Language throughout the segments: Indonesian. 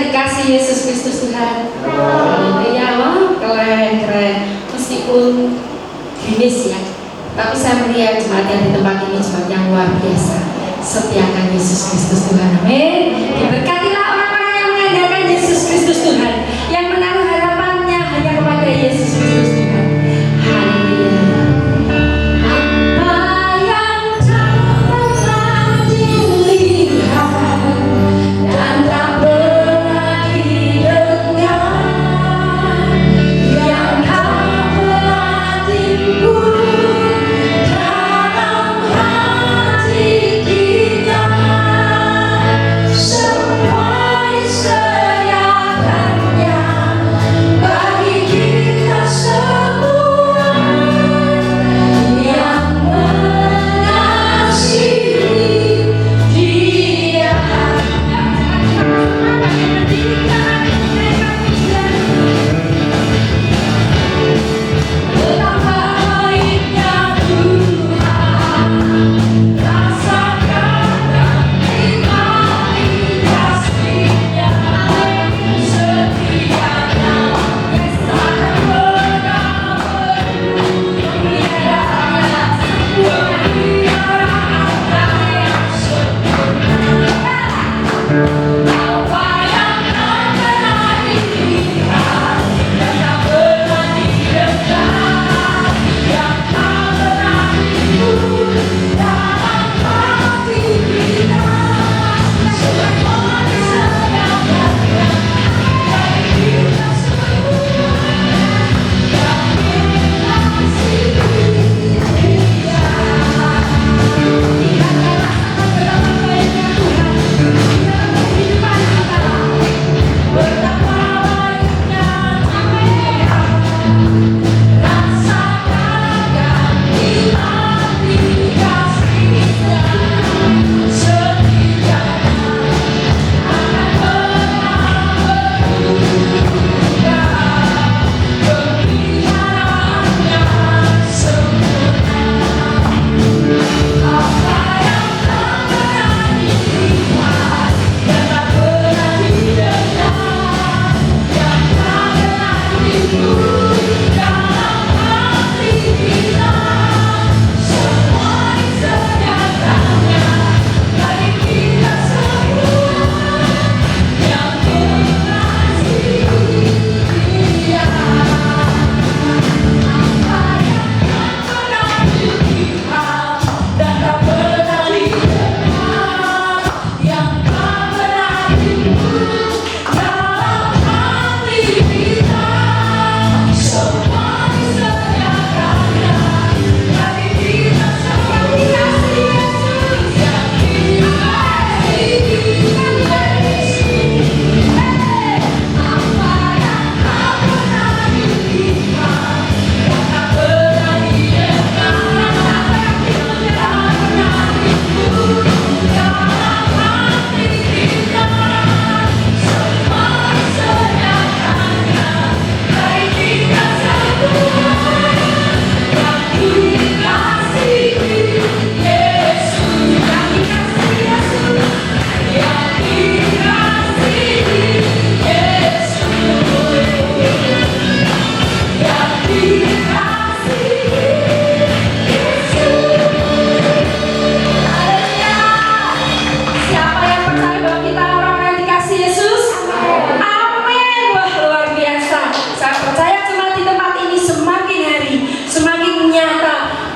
dikasih Yesus Kristus Tuhan. Haleluya, wah keren. Meskipun gerimis ya, tapi saya melihat jemaat yang di tempat ini jemaat yang luar biasa. Setiakan Yesus Kristus Tuhan. Amin. Diberkatilah orang-orang yang mengandalkan Yesus Kristus Tuhan, yang menaruh harapannya hanya kepada Yesus Kristus Tuhan. Haleluya.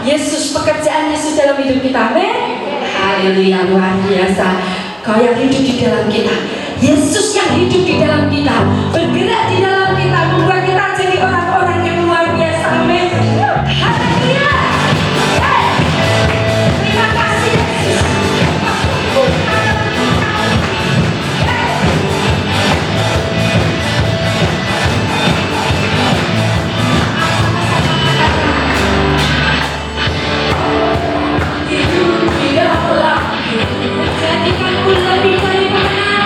Yesus, pekerjaan Yesus dalam hidup kita. Amin. Haleluya, luar biasa. Kau yang hidup di dalam kita, Yesus yang hidup di dalam kita, bergerak di dalam kita, membuat kita jadi orang-orang yang luar biasa. Amin. Haleluya. Terima kasih Yesus. Jadikanku lebih dari mana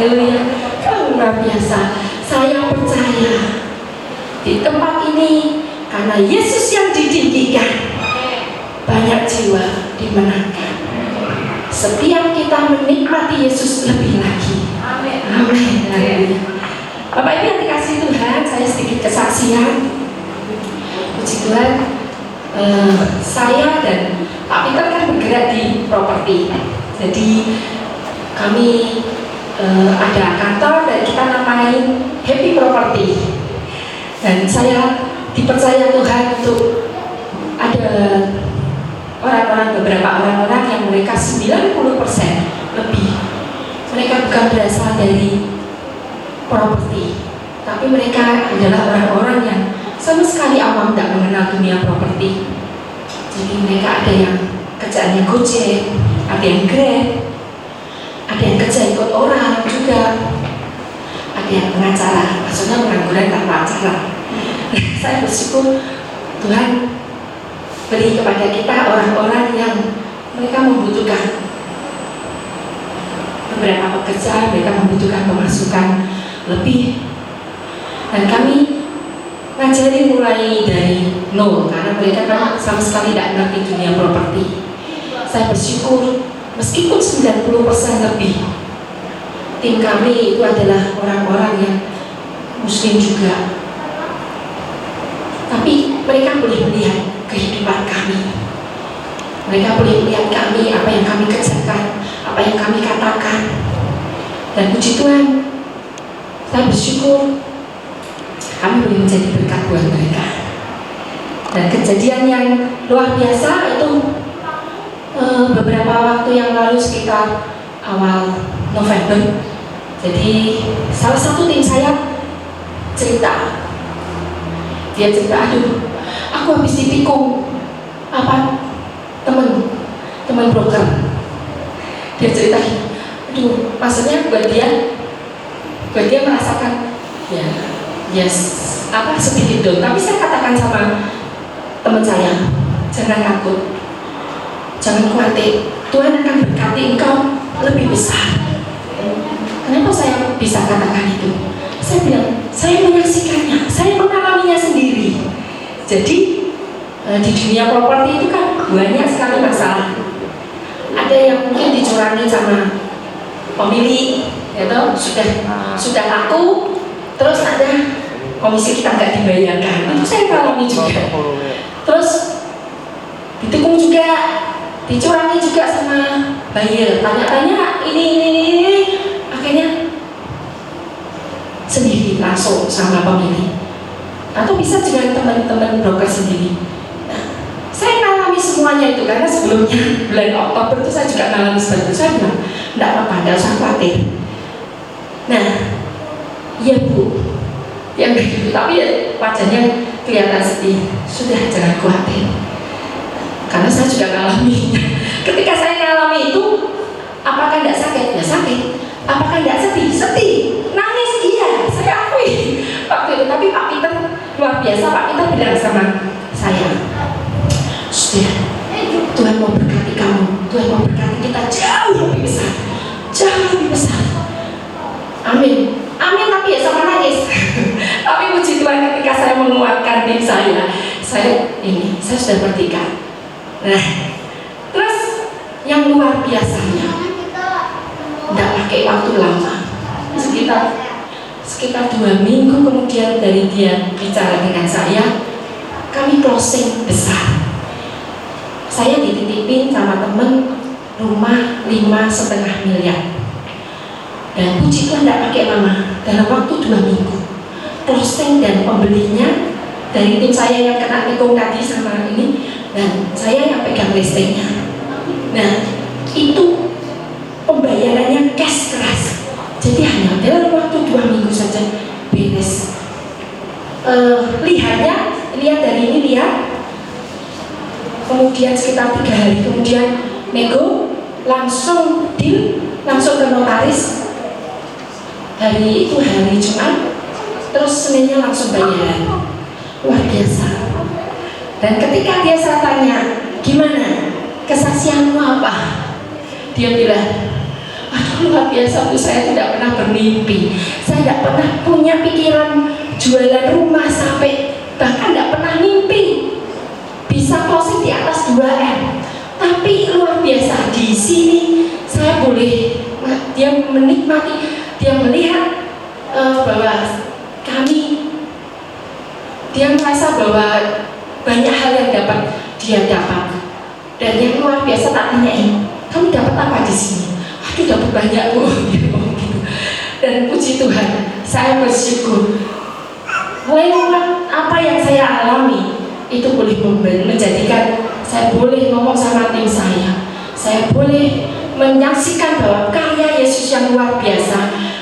Haleluya, luar biasa. Saya percaya di tempat ini karena Yesus yang ditinggikan, banyak jiwa dimenangkan. Setiap kita menikmati Yesus lebih lagi. Amin. Haleluya. Bapak Ibu yang dikasihi Tuhan, saya sedikit kesaksian. Puji Tuhan, saya dan Pak Peter kan bergerak di properti. Jadi kami ada kantor dan kita namain Happy Property. Dan saya dipercaya Tuhan untuk ada beberapa orang-orang yang mereka 90% lebih, mereka bukan berasal dari properti, tapi mereka adalah orang-orang yang sama sekali awam, tidak mengenal dunia properti. Jadi mereka ada yang kerjaannya Gojek, ada yang Grab, ada yang kerja ikut orang juga, ada yang pengacara, maksudnya pengangguran tanpa acara. Saya bersyukur Tuhan beri kepada kita orang-orang yang mereka membutuhkan beberapa pekerjaan, mereka membutuhkan pemasukan lebih, dan kami ngajari mulai dari nol karena mereka kan sama sekali tidak mengerti dunia properti. Saya bersyukur meskipun 90% lebih tim kami itu adalah orang-orang yang Muslim juga, tapi mereka boleh melihat kehidupan kami, mereka boleh melihat kami, apa yang kami kerjakan, apa yang kami katakan. Dan puji Tuhan, saya bersyukur kami boleh menjadi berkat buat mereka. Dan kejadian yang luar biasa itu beberapa waktu yang lalu, sekitar awal November. Jadi salah satu tim saya cerita, dia cerita, aduh, aku habis ditikung teman broker. Dia cerita, aduh, maksudnya buat dia merasakan ya, sedikit down. Tapi saya katakan sama teman saya, jangan takut, jangan khawatir, Tuhan akan berkati engkau lebih besar. Kenapa saya bisa katakan itu? Saya bilang, saya menyaksikannya, saya mengalaminya sendiri. Jadi di dunia properti itu kan banyak sekali masalah. Ada yang mungkin dicurangi sama pemilik, sudah laku, terus ada komisi kita nggak dibayarkan. Itu saya alami juga. Terus ditikung juga, dicurangi juga sama buyer. Tanya-tanya ini, akhirnya sendiri langsung sama pemilik, atau bisa dengan teman-teman broker sendiri. Nah, saya ngalami semuanya itu karena sebelumnya bulan Oktober itu saya juga ngalami seperti itu. Saya bilang, tidak apa-apa, tidak usah khawatir. Nah, iya Bu, yang begitu, tapi ya wajahnya kelihatan sedih. Sudah, jangan khawatir, karena saya juga ngalami. Ketika saya ngalami itu, apakah tidak sakit? Ya sakit. Apakah tidak sedih? Sedih. Nangis? Iya, saya akui waktu itu. Tapi Pak Peter luar biasa. Pak Peter bilang sama saya, sudah, Tuhan mau berkati kamu, Tuhan mau berkati kita jauh lebih besar, jauh lebih besar. Amin, amin. Tapi ya sama nangis. Tapi puji Tuhan, ketika saya menguatkan diri saya sudah bertiga. Nah, terus yang luar biasanya, tidak pakai waktu lama, sekitar 2 minggu kemudian dari dia bicara dengan saya, kami closing besar. Saya dititipin sama temen rumah 5,5 miliar. Dan puji Tuhan tidak pakai lama, dalam waktu 2 minggu closing dan pembelinya dari tim saya yang kena nikung tadi sama ini, dan saya yang pegang listriknya. Nah, itu pembayarannya cash keras. Jadi hanya dalam waktu 2 minggu saja beres. Lihat dari ini, kemudian sekitar 3 hari kemudian nego, langsung deal, langsung ke notaris. Hari itu hari Jumat, terus Seninnya langsung bayaran. Luar biasa. Dan ketika saya tanya, gimana kesaksianmu apa? Dia bilang, aduh luar biasa Bu, saya tidak pernah bermimpi, saya tidak pernah punya pikiran jualan rumah sampai, bahkan tidak pernah mimpi bisa closing di atas 2M. Tapi luar biasa di sini saya boleh, dia menikmati, dia melihat bahwa dia merasa bahwa banyak hal yang dapat dia dapat. Dan yang luar biasa tak tanyain, kamu dapat apa di sini? Aduh dapat banyak Bu. Dan puji Tuhan, saya bersyukur lewat apa yang saya alami itu boleh menjadikan saya boleh ngomong sama tim saya boleh menyaksikan bahwa karya Yesus yang luar biasa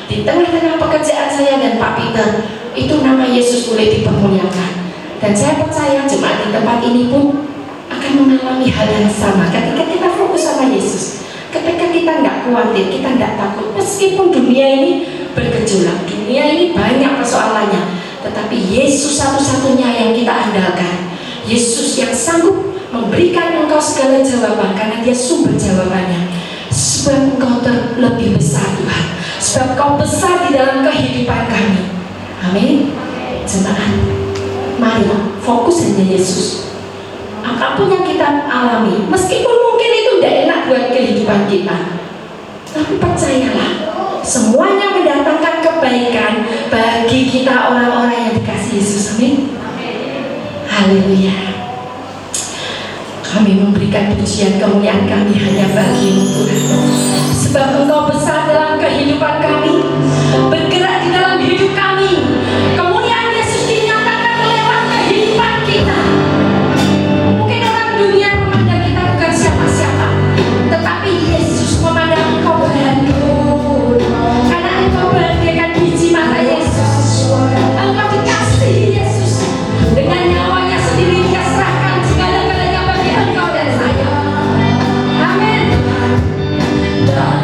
di tengah-tengah pekerjaan saya dan Pak Peter, itu nama Yesus boleh dipermuliakan. Dan saya percaya jemaat di tempat ini pun akan mengalami hal yang sama ketika kita fokus sama Yesus, ketika kita nggak khawatir, kita nggak takut, meskipun dunia ini bergejolak, dunia ini banyak persoalannya, tetapi Yesus satu-satunya yang kita andalkan. Yesus yang sanggup memberikan engkau segala jawaban, karena dia sumber jawabannya. Sebab engkau lebih besar Tuhan, sebab engkau besar di dalam kehidupan kami. Amin. Jemaat, mari fokus hanya Yesus. Apapun yang kita alami, meskipun mungkin itu tidak enak buat kehidupan kita, tapi percayalah, semuanya mendatangkan kebaikan bagi kita orang-orang yang dikasihi Yesus. Amin. Haleluya. Kami memberikan pujian kemuliaan kami hanya bagi-Mu Tuhan, sebab Engkau besar dalam kehidupan kami, bergerak di dalam hidup kami. Kemuliaan Yesus dinyatakan lewat kehidupan kita. Mungkin orang dunia memandang kita bukan siapa-siapa, tetapi Yesus memandang Engkau berharga, karena Engkau bagaikan biji mata Yesus. Engkau dikasihi Yesus, dengan nyawanya sendiri Dia serahkan segala-galanya bagi Engkau dan saya. Amin. Dan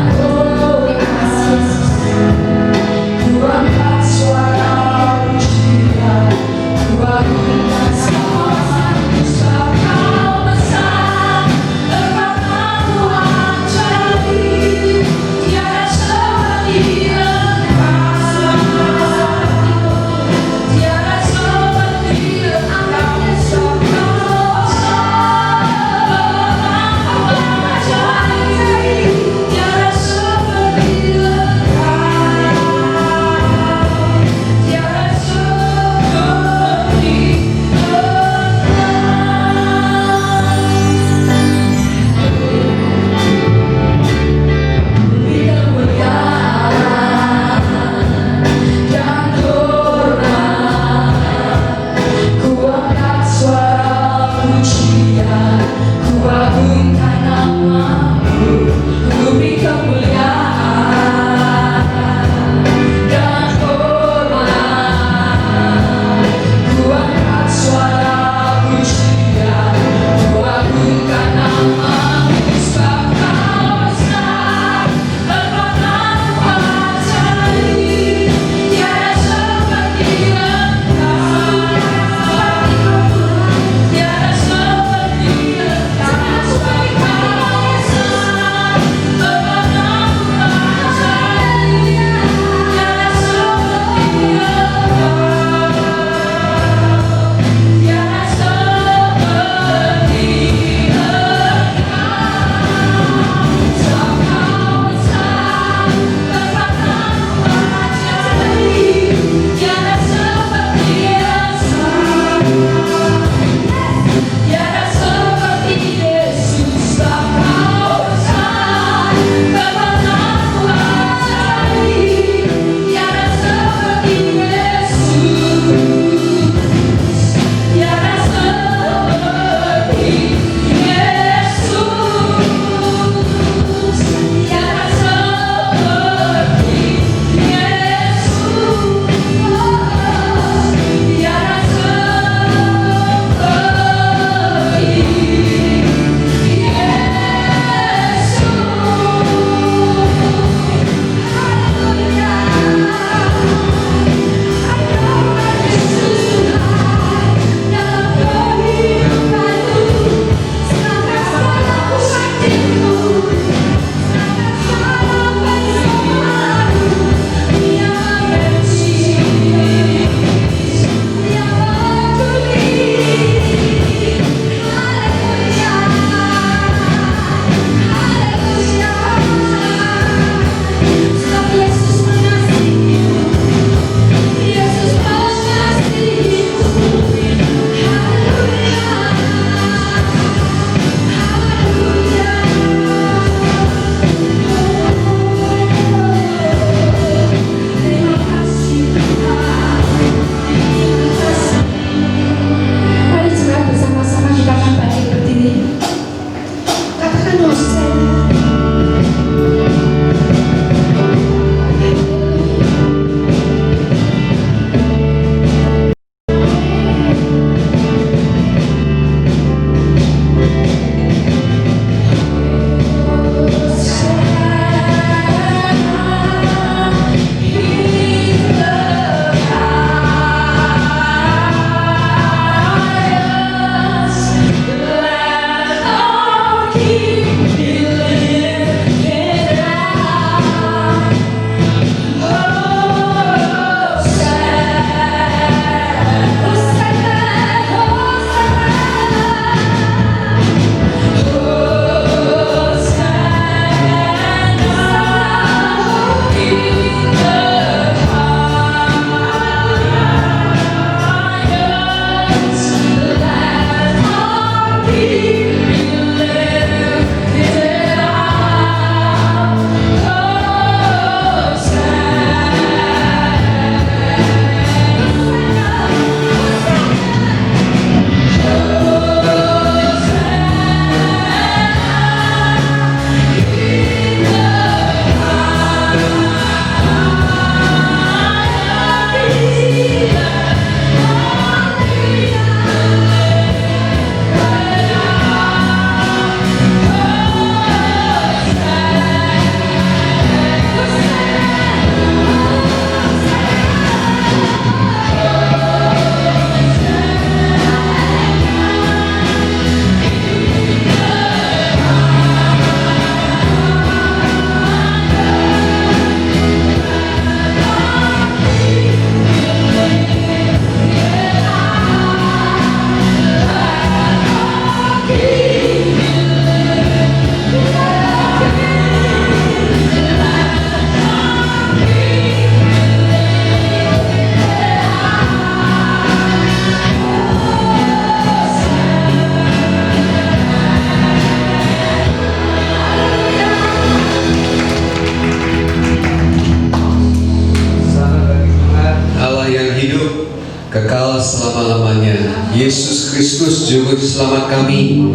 kekal selama-lamanya. Yesus Kristus Juru Selamat kami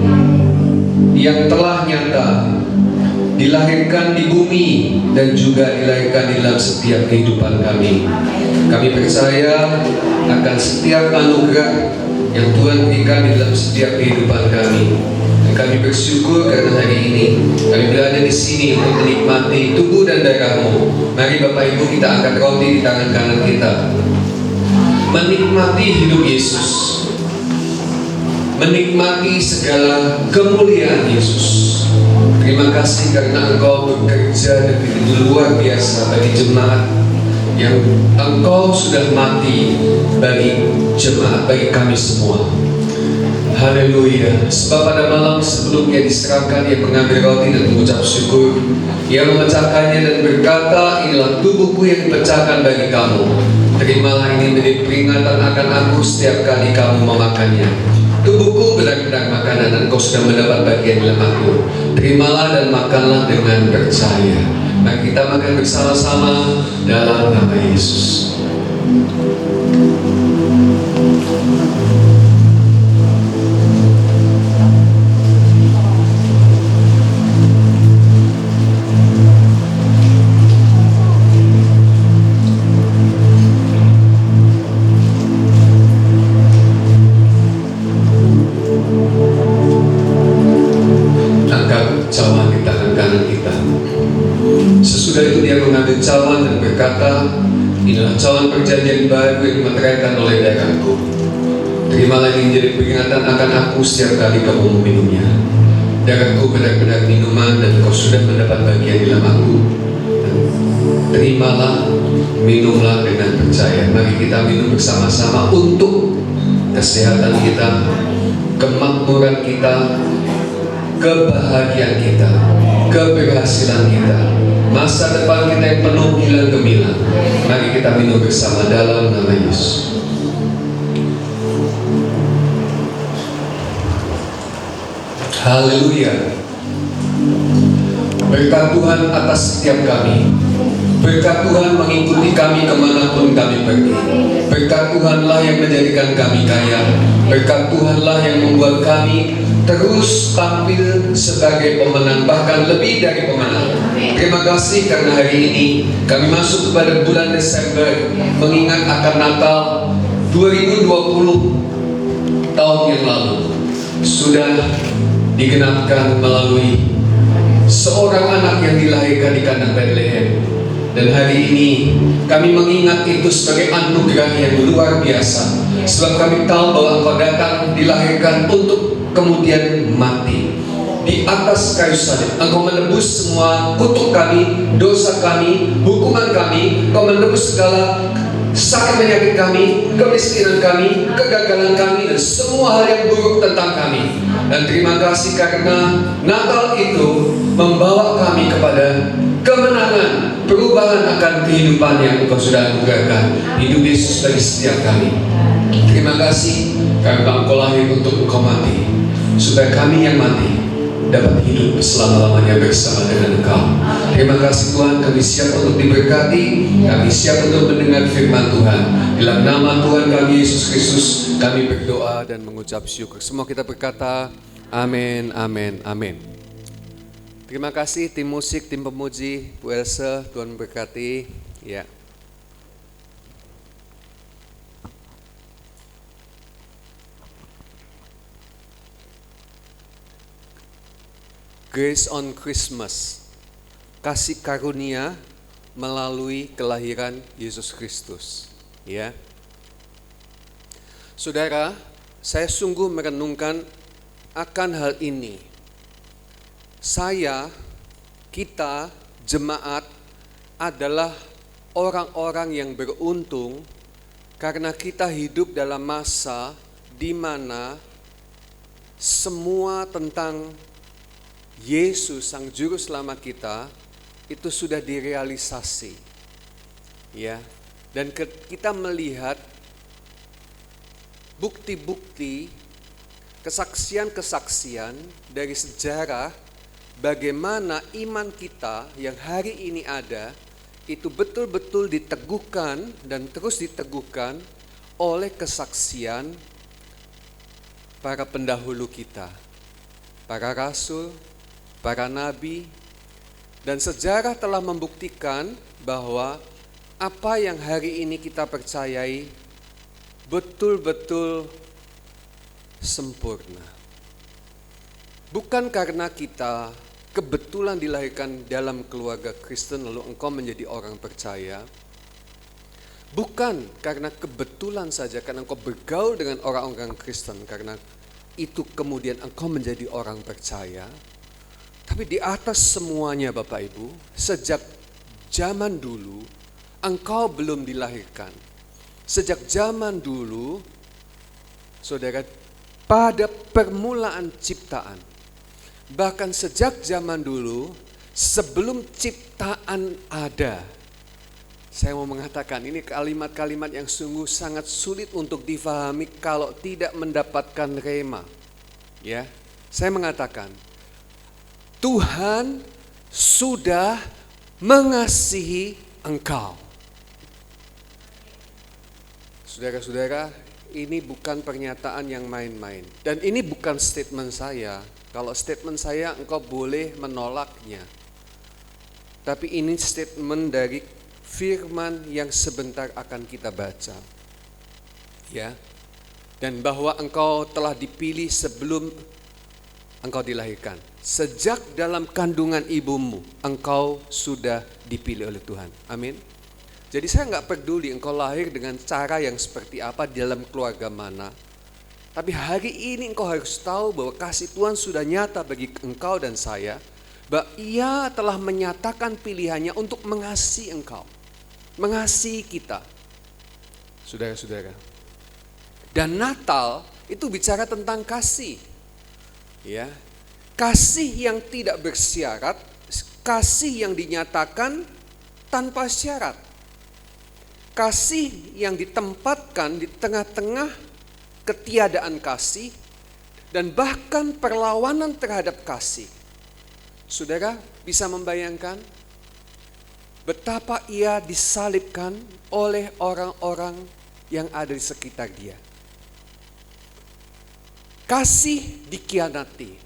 yang telah nyata dilahirkan di bumi dan juga dilahirkan di dalam setiap kehidupan kami. Kami percaya akan setiap anugerah yang Tuhan berikan di dalam setiap kehidupan kami. Dan kami bersyukur karena hari ini kami berada di sini untuk menikmati tubuh dan darah-Mu. Mari Bapak Ibu kita angkat roti di tangan kanan kita. Menikmati hidup Yesus. Menikmati segala kemuliaan Yesus. Terima kasih karena Engkau bekerja dan begitu luar biasa bagi jemaat yang Engkau sudah mati bagi jemaat, bagi kami semua. Haleluya. Sebab pada malam sebelum Ia diserahkan, Ia mengambil roti dan mengucap syukur. Ia memecahkannya dan berkata, inilah tubuhku yang dipecahkan bagi kamu. Terimalah ini menjadi peringatan akan aku setiap kali kamu memakannya. Tubuhku benar-benar makanan dan kau sudah mendapat bagian dalam aku. Terimalah dan makanlah dengan percaya. Mari kita makan bersama-sama dalam nama Yesus. Sesudah itu Dia mengambil cawan dan berkata, inilah cawan perjanjian baru yang dimeteraikan oleh darahku. Terimalah ini menjadi peringatan akan aku setiap kali kamu meminumnya. Darahku benar-benar minuman dan kau sudah mendapat bagian dalam aku. Dan terimalah, minumlah dengan percaya. Mari kita minum bersama-sama untuk kesehatan kita, kemakmuran kita, kebahagiaan kita, keberhasilan kita, masa depan kita yang penuh hilang gemilang. Mari kita minum bersama dalam nama Yesus. Haleluya. Berkat Tuhan atas setiap kami. Berkat Tuhan mengikuti kami kemanapun kami pergi. Berkat Tuhanlah yang menjadikan kami kaya. Berkat Tuhanlah yang membuat kami terus tampil sebagai pemenang, bahkan lebih dari pemenang. Terima kasih karena hari ini kami masuk kepada bulan Desember, mengingat akan Natal 2020 tahun yang lalu sudah digenapkan melalui seorang anak yang dilahirkan di kandang Bethlehem. Dan hari ini kami mengingat itu sebagai anugerah yang luar biasa. Sebab kami tahu bahwa Engkau datang dilahirkan untuk kemudian mati di atas kayu salib. Engkau menebus semua kutuk kami, dosa kami, hukuman kami. Engkau menebus segala sakit penyakit kami, kemiskinan kami, kegagalan kami, dan semua hal yang buruk tentang kami. Dan terima kasih karena Natal itu membawa kami kepada kemenangan, perubahan akan kehidupan yang Engkau sudah anugerahkan. Hidup Yesus bagi setiap kami. Terima kasih karena Engkau lahir untuk Engkau mati, supaya kami yang mati dapat hidup selama-lamanya bersama dengan Engkau. Terima kasih Tuhan, kami siap untuk diberkati, kami siap untuk mendengar firman Tuhan. Dalam nama Tuhan kami Yesus Kristus kami berdoa dan mengucap syukur. Semua kita berkata amin, amin, amin. Terima kasih tim musik, tim pemuji, Bu Elsa, Tuhan berkati. Ya. Grace on Christmas, kasih karunia melalui kelahiran Yesus Kristus. Ya, saudara, saya sungguh merenungkan akan hal ini. Kita, jemaat adalah orang-orang yang beruntung karena kita hidup dalam masa di mana semua tentang Yesus Sang Juru Selamat kita itu sudah direalisasi, ya. Dan kita melihat bukti-bukti, kesaksian-kesaksian dari sejarah bagaimana iman kita yang hari ini ada itu betul-betul diteguhkan dan terus diteguhkan oleh kesaksian para pendahulu kita, para rasul, para nabi, dan sejarah telah membuktikan bahwa apa yang hari ini kita percayai betul-betul sempurna. Bukan karena kita kebetulan dilahirkan dalam keluarga Kristen lalu engkau menjadi orang percaya. Bukan karena kebetulan saja karena engkau bergaul dengan orang-orang Kristen, karena itu kemudian engkau menjadi orang percaya. Tapi di atas semuanya Bapak Ibu, sejak zaman dulu engkau belum dilahirkan. Sejak zaman dulu, saudara, pada permulaan ciptaan, bahkan sejak zaman dulu, sebelum ciptaan ada, saya mau mengatakan ini kalimat-kalimat yang sungguh sangat sulit untuk difahami kalau tidak mendapatkan rema. Ya, saya mengatakan Tuhan sudah mengasihi engkau. Saudara-saudara, ini bukan pernyataan yang main-main. Dan ini bukan statement saya. Kalau statement saya engkau boleh menolaknya. Tapi ini statement dari firman yang sebentar akan kita baca. Ya. Dan bahwa engkau telah dipilih sebelum engkau dilahirkan. Sejak dalam kandungan ibumu, engkau sudah dipilih oleh Tuhan. Amin. Jadi saya nggak peduli engkau lahir dengan cara yang seperti apa, dalam keluarga mana. Tapi hari ini engkau harus tahu bahwa kasih Tuhan sudah nyata bagi engkau dan saya. Bahwa Ia telah menyatakan pilihannya untuk mengasihi engkau. Mengasihi kita. Saudara-saudara. Dan Natal itu bicara tentang kasih. Ya. Kasih yang tidak bersyarat, kasih yang dinyatakan tanpa syarat. Kasih yang ditempatkan di tengah-tengah ketiadaan kasih dan bahkan perlawanan terhadap kasih. Saudara bisa membayangkan betapa Ia disalibkan oleh orang-orang yang ada di sekitar Dia. Kasih dikhianati.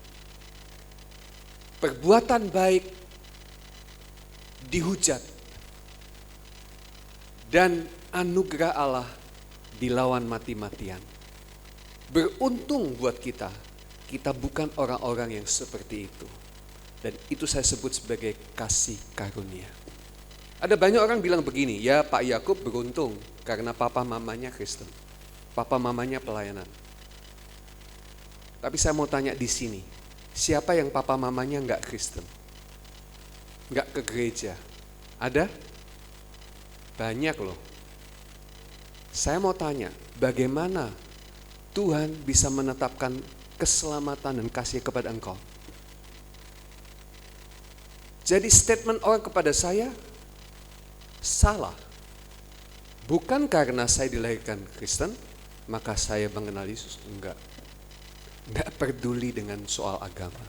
Perbuatan baik dihujat. Dan anugerah Allah dilawan mati-matian. Beruntung buat kita, kita bukan orang-orang yang seperti itu. Dan itu saya sebut sebagai kasih karunia. Ada banyak orang bilang begini, ya Pak Yakub beruntung karena papa mamanya Kristen. Papa mamanya pelayanan. Tapi saya mau tanya di sini, siapa yang papa mamanya enggak Kristen? Enggak ke gereja? Ada? Banyak loh. Saya mau tanya, bagaimana Tuhan bisa menetapkan keselamatan dan kasih kepada engkau? Jadi statement orang kepada saya salah. Bukan karena saya dilahirkan Kristen, maka saya mengenal Yesus. Enggak. Enggak peduli dengan soal agama.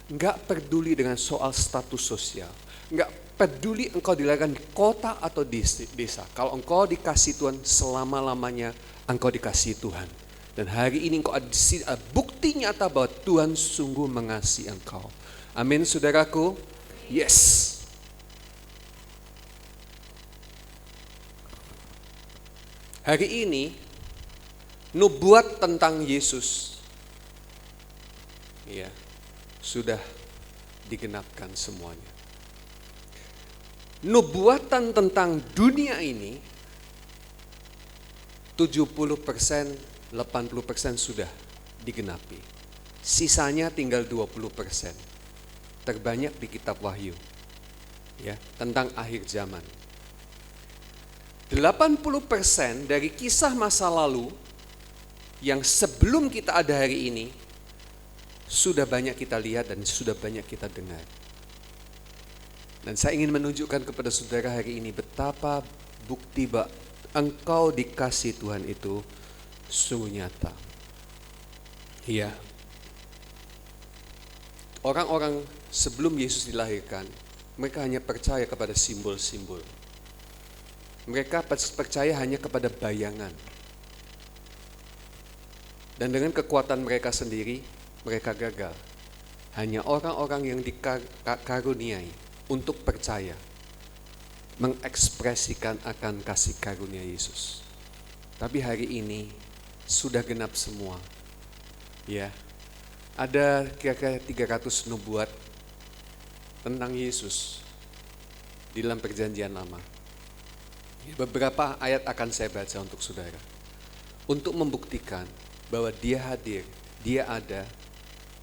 Enggak peduli dengan soal status sosial. Enggak peduli engkau dilahirkan di kota atau di desa. Kalau engkau dikasih Tuhan, selama-lamanya engkau dikasih Tuhan. Dan hari ini engkau ada bukti nyata bahwa Tuhan sungguh mengasihi engkau. Amin, saudaraku. Yes. Hari ini nubuat tentang Yesus ya sudah digenapkan semuanya. Nubuatan tentang dunia ini 70%, 80% sudah digenapi. Sisanya tinggal 20%. Terbanyak di kitab Wahyu. Ya, tentang akhir zaman. 80% dari kisah masa lalu yang sebelum kita ada hari ini sudah banyak kita lihat dan sudah banyak kita dengar. Dan saya ingin menunjukkan kepada saudara hari ini betapa bukti bahwa engkau dikasih Tuhan itu sungguh nyata. Iya. Orang-orang sebelum Yesus dilahirkan, mereka hanya percaya kepada simbol-simbol. Mereka percaya hanya kepada bayangan. Dan dengan kekuatan mereka sendiri, mereka gagal. Hanya orang-orang yang dikaruniai untuk percaya, mengekspresikan akan kasih karunia Yesus. Tapi hari ini sudah genap semua. Ya, ada kira-kira 300 nubuat tentang Yesus di dalam perjanjian lama. Beberapa ayat akan saya baca untuk saudara, untuk membuktikan bahwa dia hadir, dia ada,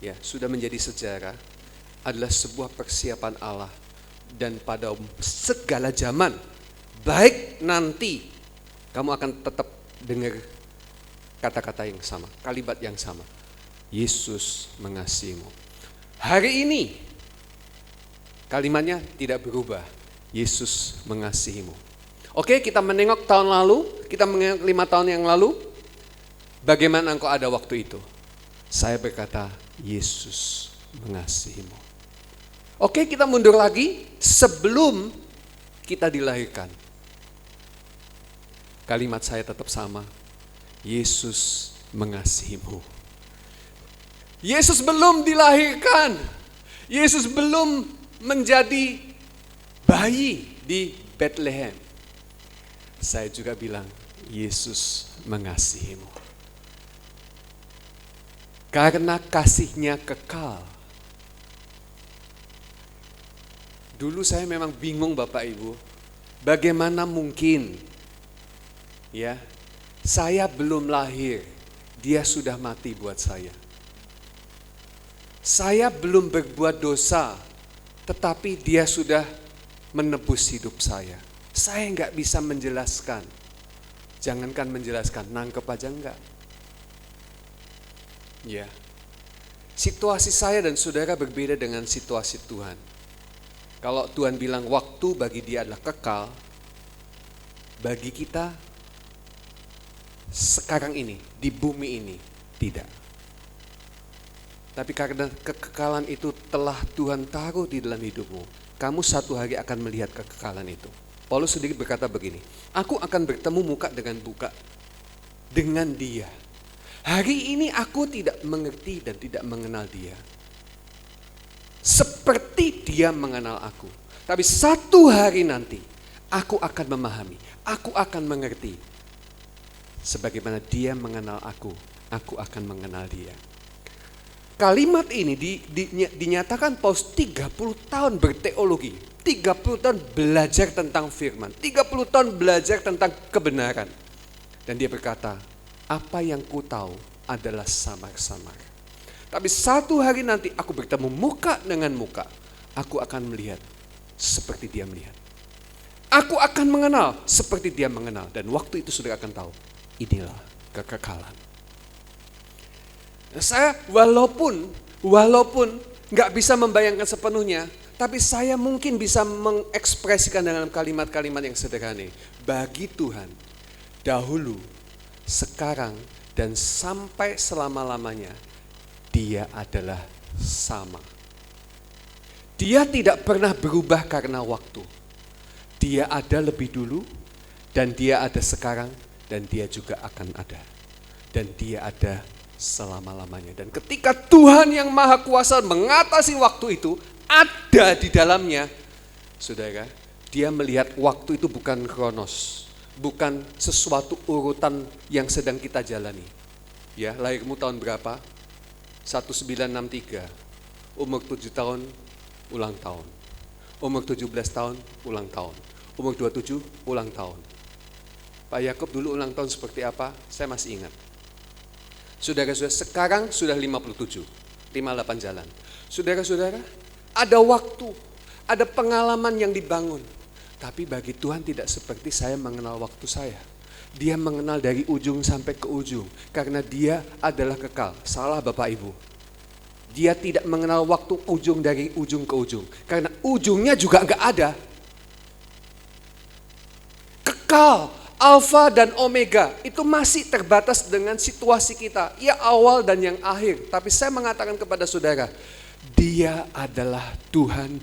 ya, sudah menjadi sejarah, adalah sebuah persiapan Allah. Dan pada segala zaman, baik nanti, kamu akan tetap dengar kata-kata yang sama, kalimat yang sama. Yesus mengasihimu. Hari ini kalimatnya tidak berubah. Yesus mengasihimu. Oke, kita menengok tahun lalu, kita menengok 5 tahun yang lalu. Bagaimana engkau ada waktu itu? Saya berkata, Yesus mengasihimu. Oke, kita mundur lagi sebelum kita dilahirkan. Kalimat saya tetap sama. Yesus mengasihimu. Yesus belum dilahirkan. Yesus belum menjadi bayi di Bethlehem. Saya juga bilang, Yesus mengasihimu. Karena kasihnya kekal. Dulu saya memang bingung Bapak Ibu, bagaimana mungkin ya, saya belum lahir, dia sudah mati buat saya. Saya belum berbuat dosa, tetapi dia sudah menebus hidup saya. Saya nggak bisa menjelaskan. Jangankan menjelaskan, nangkep aja enggak. Ya, situasi saya dan saudara berbeda dengan situasi Tuhan. Kalau Tuhan bilang waktu bagi dia adalah kekal, bagi kita sekarang ini, di bumi ini, tidak. Tapi karena kekekalan itu telah Tuhan taruh di dalam hidupmu, kamu satu hari akan melihat kekekalan itu. Paulus sendiri berkata begini, aku akan bertemu muka dengan muka dengan dia. Hari ini aku tidak mengerti dan tidak mengenal dia seperti dia mengenal aku. Tapi satu hari nanti aku akan memahami, aku akan mengerti. Sebagaimana dia mengenal aku akan mengenal dia. Kalimat ini dinyatakan Paulus 30 tahun berteologi, 30 tahun belajar tentang firman, 30 tahun belajar tentang kebenaran. Dan dia berkata, apa yang ku tahu adalah samar-samar. Tapi satu hari nanti aku bertemu muka dengan muka, aku akan melihat seperti dia melihat. Aku akan mengenal seperti dia mengenal. Dan waktu itu saudara akan tahu, inilah kekekalan. Nah, saya walaupun gak bisa membayangkan sepenuhnya, tapi saya mungkin bisa mengekspresikan dengan kalimat-kalimat yang sederhana. Bagi Tuhan, dahulu, sekarang, dan sampai selama-lamanya, dia adalah sama. Dia tidak pernah berubah karena waktu. Dia ada lebih dulu, dan dia ada sekarang, dan dia juga akan ada. Dan dia ada selama-lamanya. Dan ketika Tuhan yang Maha Kuasa mengatasi waktu itu, ada di dalamnya, saudara, dia melihat waktu itu bukan kronos, bukan sesuatu urutan yang sedang kita jalani. Ya, lahirmu tahun berapa? 1963, umur 7 tahun, ulang tahun. Umur 17 tahun, ulang tahun. Umur 27, ulang tahun. Pak Yakub dulu ulang tahun seperti apa? Saya masih ingat. Saudara-saudara, sekarang sudah 57, 58 jalan. Saudara-saudara, ada waktu, ada pengalaman yang dibangun. Tapi bagi Tuhan tidak seperti saya mengenal waktu saya. Dia mengenal dari ujung sampai ke ujung. Karena dia adalah kekal. Salah Bapak Ibu. Dia tidak mengenal waktu ujung dari ujung ke ujung. Karena ujungnya juga enggak ada. Kekal, Alfa dan Omega. Itu masih terbatas dengan situasi kita. Ya awal dan yang akhir. Tapi saya mengatakan kepada saudara, dia adalah Tuhan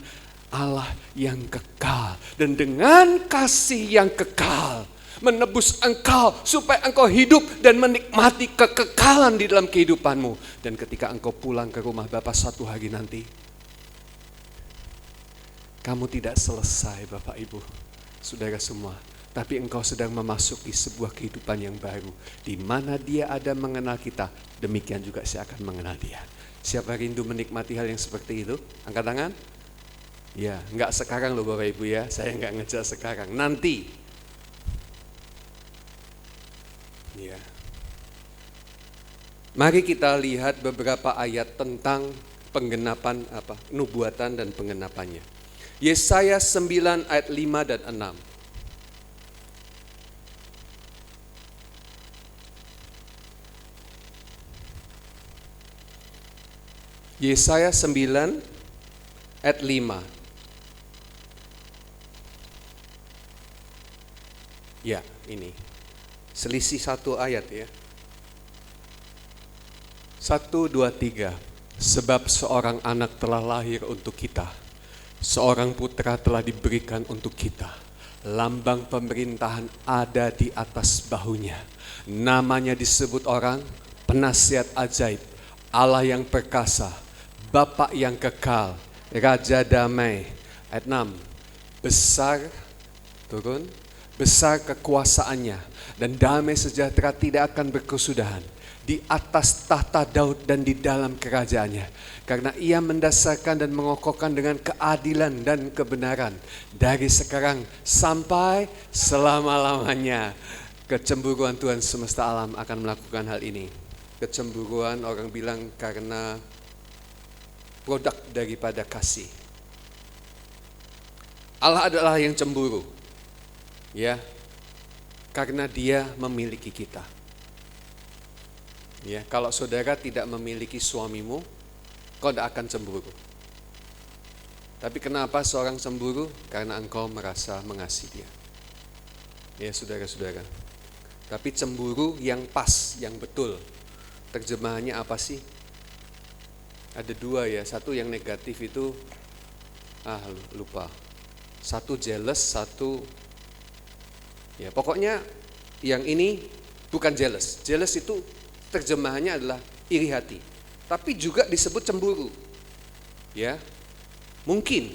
Allah yang kekal. Dan dengan kasih yang kekal, menebus engkau supaya engkau hidup dan menikmati kekekalan di dalam kehidupanmu. Dan ketika engkau pulang ke rumah Bapa satu hari nanti, kamu tidak selesai Bapak Ibu, saudara semua, tapi engkau sedang memasuki sebuah kehidupan yang baru, di mana Dia ada mengenal kita, demikian juga saya akan mengenal Dia. Siapa rindu menikmati hal yang seperti itu? Angkat tangan. Ya, enggak sekarang loh Bapak Ibu ya, saya enggak ngejar sekarang, nanti. Ya. Mari kita lihat beberapa ayat tentang penggenapan nubuatan dan penggenapannya. Yesaya 9 ayat 5 dan 6. Yesaya 9 ayat 5. Ya, ini. Selisih satu ayat ya. 1, 2, 3. Sebab seorang anak telah lahir untuk kita, seorang putra telah diberikan untuk kita. Lambang pemerintahan ada di atas bahunya. Namanya disebut orang penasihat ajaib, Allah yang perkasa, Bapa yang kekal, Raja damai. Ayat 6. Besar kekuasaannya dan damai sejahtera tidak akan berkesudahan di atas tahta Daud dan di dalam kerajaannya. Karena ia mendasarkan dan mengokohkan dengan keadilan dan kebenaran dari sekarang sampai selama-lamanya. Kecemburuan Tuhan semesta alam akan melakukan hal ini. Kecemburuan orang bilang karena produk daripada kasih. Allah adalah yang cemburu. Ya. Karena Dia memiliki kita. Ya, kalau saudara tidak memiliki suamimu, kau tidak akan cemburu. Tapi kenapa seorang cemburu? Karena engkau merasa mengasihi dia. Ya, saudara-saudara. Tapi cemburu yang pas, yang betul. Terjemahannya apa sih? Ada dua ya, satu yang negatif itu, lupa. Satu jealous, satu, ya pokoknya yang ini bukan jealous. Jealous itu terjemahannya adalah iri hati. Tapi juga disebut cemburu. Ya, mungkin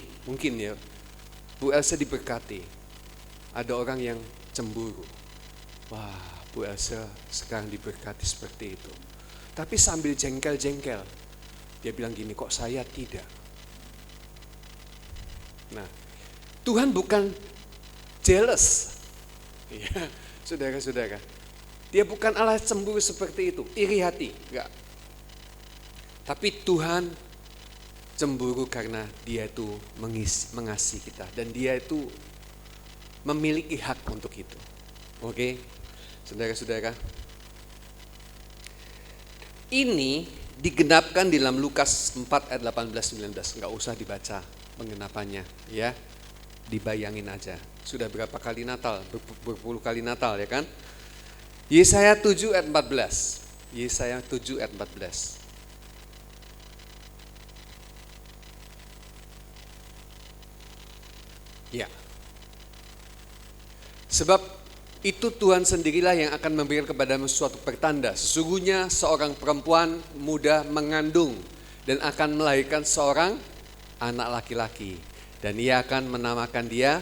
ya, Bu Elsa diberkati. Ada orang yang cemburu. Wah, Bu Elsa sekarang diberkati seperti itu. Tapi sambil jengkel-jengkel, dia bilang gini, kok saya tidak? Nah, Tuhan bukan jealous. Ya, saudara-saudara. Dia bukan Allah cemburu seperti itu, iri hati, enggak. Tapi Tuhan cemburu karena Dia itu mengasihi kita dan Dia itu memiliki hak untuk itu. Oke, saudara-saudara. Ini digenapkan di dalam Lukas 4 ayat 18-19. Enggak usah dibaca penggenapannya, ya. Dibayangin aja. Sudah berapa kali Natal? Berpuluh kali Natal, ya kan? Yesaya 7 ayat 14. Yesaya 7 ayat 14. Ya. Sebab itu Tuhan sendirilah yang akan memberikan kepadamu suatu pertanda. Sesungguhnya seorang perempuan muda mengandung dan akan melahirkan seorang anak laki-laki. Dan ia akan menamakan dia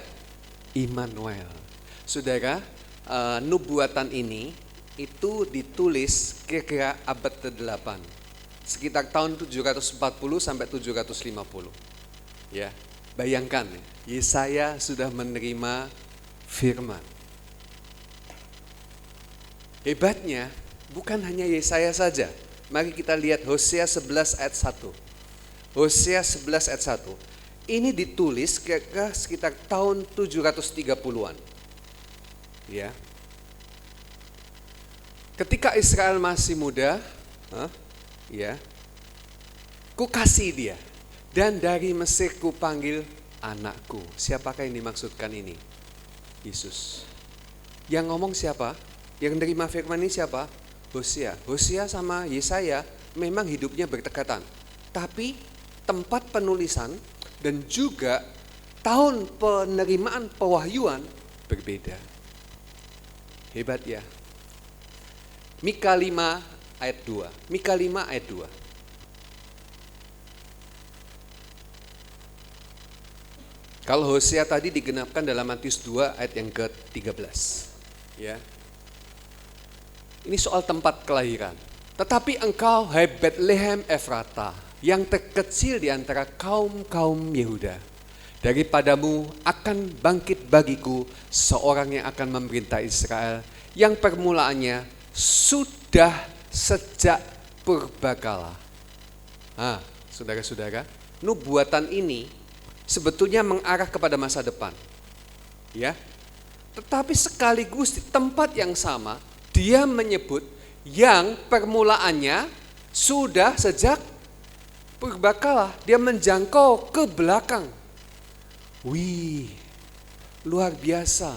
Immanuel. Saudara, nubuatan ini itu ditulis kira-kira abad ke-8. Sekitar tahun 740 sampai 750. Ya, bayangkan, Yesaya sudah menerima firman. Hebatnya bukan hanya Yesaya saja. Mari kita lihat Hosea 11 ayat 1. Hosea 11 ayat 1. Ini ditulis kira-kira sekitar tahun 730-an. Ya. Ketika Israel masih muda, ya, ku kasih dia, dan dari Mesir ku panggil anakku. Siapakah yang dimaksudkan ini? Yesus. Yang ngomong siapa? Yang menerima firman ini siapa? Hosea. Hosea sama Yesaya memang hidupnya berdekatan. Tapi tempat penulisan dan juga tahun penerimaan pewahyuan berbeda. Hebat ya. Mika 5 ayat 2. Mika 5 ayat 2. Kalau Hosea tadi digenapkan dalam Matius 2 ayat yang ke-13. Ya. Ini soal tempat kelahiran. Tetapi engkau, hai Bethlehem Efrata, yang terkecil di antara kaum-kaum Yehuda, daripadamu akan bangkit bagiku seorang yang akan memerintah Israel, yang permulaannya sudah sejak purbakala. Saudara-saudara, nubuatan ini sebetulnya mengarah kepada masa depan. Ya. Tetapi sekaligus di tempat yang sama, dia menyebut yang permulaannya sudah sejak purbakala. Dia menjangkau ke belakang. Wih, luar biasa.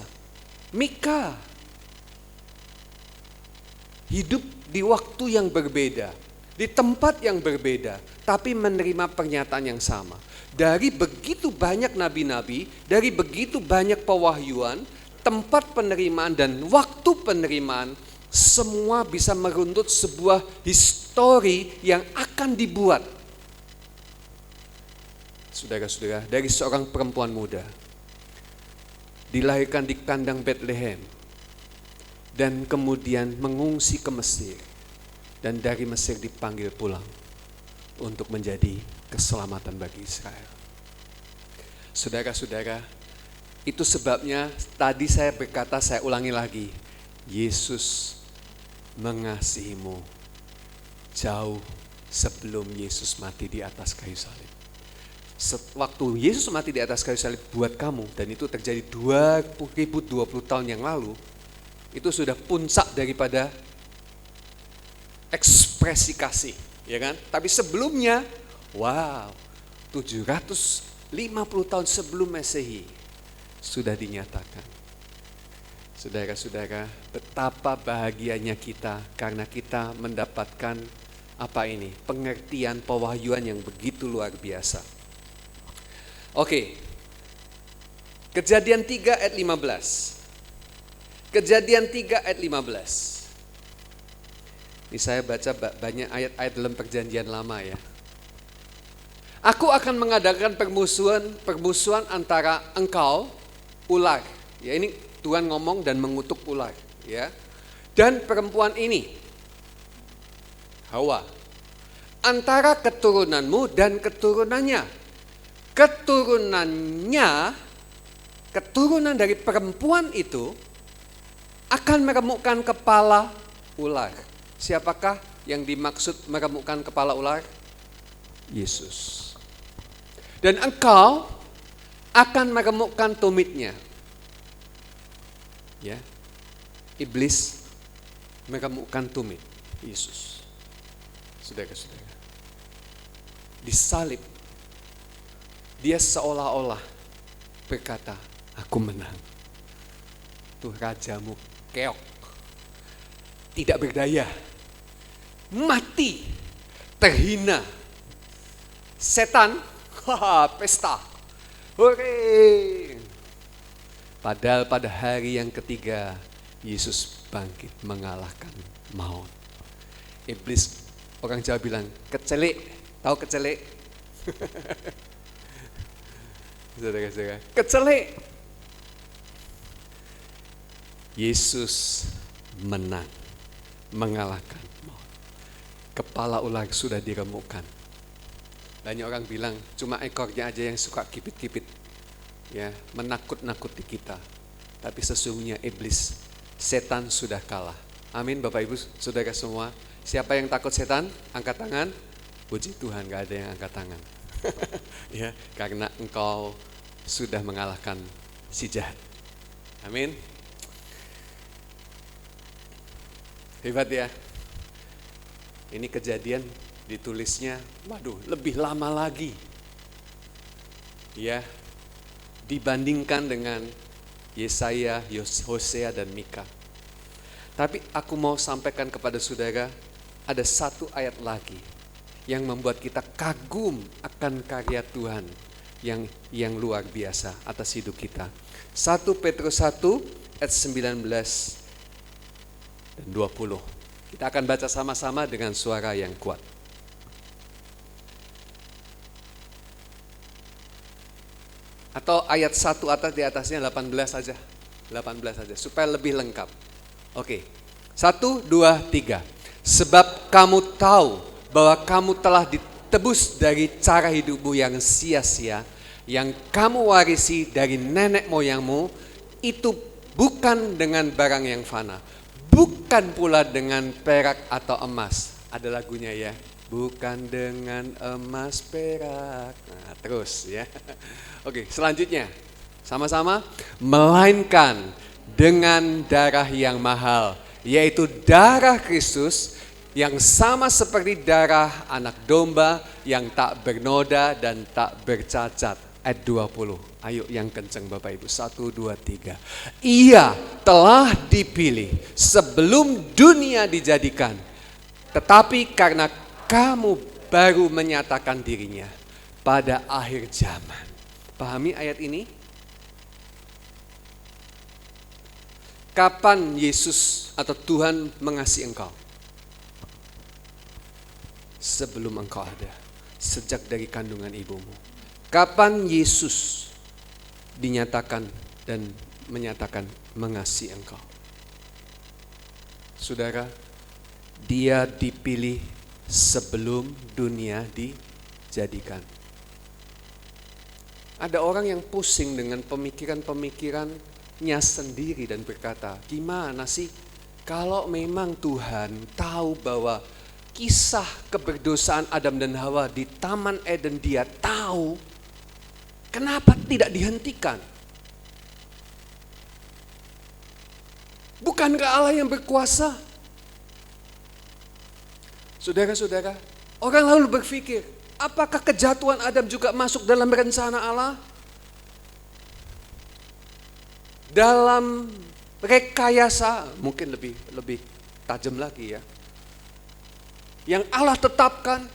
Mika hidup di waktu yang berbeda, di tempat yang berbeda, tapi menerima pernyataan yang sama. Dari begitu banyak nabi-nabi, dari begitu banyak pewahyuan, tempat penerimaan dan waktu penerimaan, semua bisa meruntut sebuah histori yang akan dibuat. Saudara-saudara, dari seorang perempuan muda, dilahirkan di kandang Bethlehem, dan kemudian mengungsi ke Mesir, dan dari Mesir dipanggil pulang untuk menjadi keselamatan bagi Israel. Saudara-saudara, itu sebabnya tadi saya berkata, saya ulangi lagi, Yesus mengasihimu jauh sebelum Yesus mati di atas kayu salib. Waktu Yesus mati di atas kayu salib buat kamu, dan itu terjadi 2020 tahun yang lalu, itu sudah puncak daripada ekspresi kasih, ya kan? Tapi sebelumnya, 750 tahun sebelum Masehi sudah dinyatakan. Saudara-saudara, betapa bahagianya kita karena kita mendapatkan pengertian pewahyuan yang begitu luar biasa. Oke. Kejadian 3 ayat 15. Kejadian 3 ayat 15. Ini saya baca banyak ayat-ayat dalam perjanjian lama ya. Aku akan mengadakan permusuhan antara engkau, ular. Ya, ini Tuhan ngomong dan mengutuk ular, ya. Dan perempuan ini, Hawa, antara keturunanmu dan keturunannya. Keturunan dari perempuan itu akan meremukkan kepala ular. Siapakah yang dimaksud meremukkan kepala ular? Yesus. Dan engkau akan meremukkan tumitnya. Ya, iblis meremukkan tumit Yesus. Saudara-saudara, disalib, dia seolah-olah berkata, aku menang. Tuh rajamu keok, tidak berdaya, mati, terhina. Setan, pesta, hore. Padahal pada hari yang ketiga, Yesus bangkit mengalahkan maut. Iblis, orang Jawa bilang, kecelik. Tahu kecelik? Saudara-saudara, kecelik. Yesus menang, mengalahkan maut. Kepala ular sudah diremukkan. Banyak orang bilang, cuma ekornya aja yang suka kipit-kipit. Ya, menakut-nakuti kita. Tapi sesungguhnya iblis, setan sudah kalah. Amin Bapak Ibu, saudara semua. Siapa yang takut setan? Angkat tangan. Puji Tuhan, gak ada yang angkat tangan. Ya, karena engkau sudah mengalahkan si jahat. Amin. Hebat ya. Ini kejadian ditulisnya, lebih lama lagi. Ya, dibandingkan dengan Yesaya, Hosea, dan Mika. Tapi aku mau sampaikan kepada saudara, ada satu ayat lagi yang membuat kita kagum akan karya Tuhan yang luar biasa atas hidup kita. 1 Petrus 1 ayat 19 dan 20. Kita akan baca sama-sama dengan suara yang kuat. Atau ayat 1 atas, di atasnya 18 saja. 18 saja supaya lebih lengkap. Oke. 1, 2, 3. Sebab kamu tahu bahwa kamu telah ditebus dari cara hidupmu yang sia-sia, yang kamu warisi dari nenek moyangmu, itu bukan dengan barang yang fana, bukan pula dengan perak atau emas. Ada lagunya ya, bukan dengan emas perak. Nah, terus ya. Oke, selanjutnya sama-sama, melainkan dengan darah yang mahal, yaitu darah Kristus, yang sama seperti darah anak domba yang tak bernoda dan tak bercacat. Ayat 20. Ayo yang kenceng Bapak Ibu. 1, 2, 3. Ia telah dipilih sebelum dunia dijadikan, tetapi karena kamu baru menyatakan dirinya pada akhir zaman. Pahami ayat ini? Kapan Yesus atau Tuhan mengasihi engkau? Sebelum engkau ada, sejak dari kandungan ibumu. Kapan Yesus dinyatakan dan menyatakan mengasihi engkau? Saudara, dia dipilih sebelum dunia dijadikan. Ada orang yang pusing dengan pemikiran-pemikirannya sendiri dan berkata, gimana sih kalau memang Tuhan tahu bahwa kisah keberdosaan Adam dan Hawa di Taman Eden dia tahu, kenapa tidak dihentikan? Bukankah Allah yang berkuasa? Saudara-saudara, orang lalu berpikir, apakah kejatuhan Adam juga masuk dalam rencana Allah? Dalam rekayasa, mungkin lebih tajam lagi ya, yang Allah tetapkan.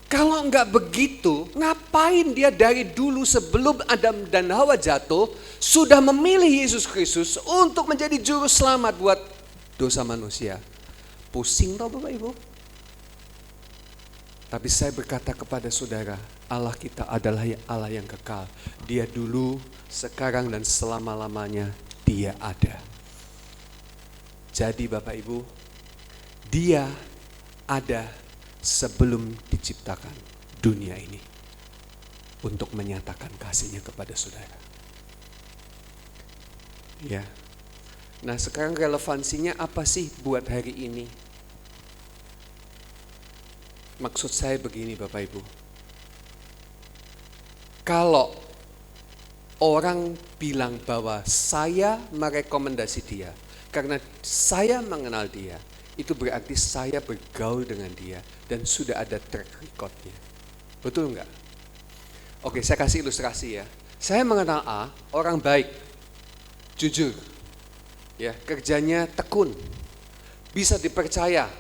Kalau enggak begitu, ngapain dia dari dulu sebelum Adam dan Hawa jatuh sudah memilih Yesus Kristus untuk menjadi juru selamat buat dosa manusia? Pusing tau Bapak Ibu? Tapi saya berkata kepada saudara, Allah kita adalah Allah yang kekal. Dia dulu, sekarang dan selama-lamanya dia ada. Jadi Bapak Ibu, dia ada sebelum diciptakan dunia ini untuk menyatakan kasihnya kepada saudara. Ya. Nah, sekarang relevansinya apa sih buat hari ini? Maksud saya begini Bapak Ibu. Kalau orang bilang bahwa saya merekomendasi dia karena saya mengenal dia, itu berarti saya bergaul dengan dia dan sudah ada track recordnya. Betul enggak? Oke, saya kasih ilustrasi ya. Saya mengenal A, orang baik, jujur, ya, kerjanya tekun, bisa dipercaya,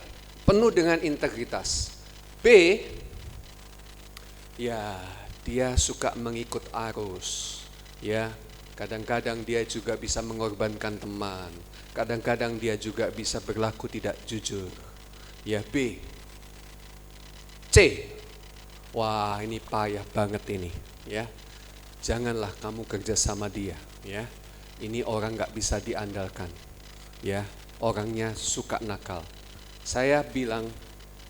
penuh dengan integritas. B, ya dia suka mengikut arus, ya, kadang-kadang dia juga bisa mengorbankan teman. Kadang-kadang dia juga bisa berlaku tidak jujur. Ya, B. C. Wah, ini payah banget ini, ya. Janganlah kamu kerja sama dia, ya. Ini orang gak bisa diandalkan, ya. Orangnya suka nakal. Saya bilang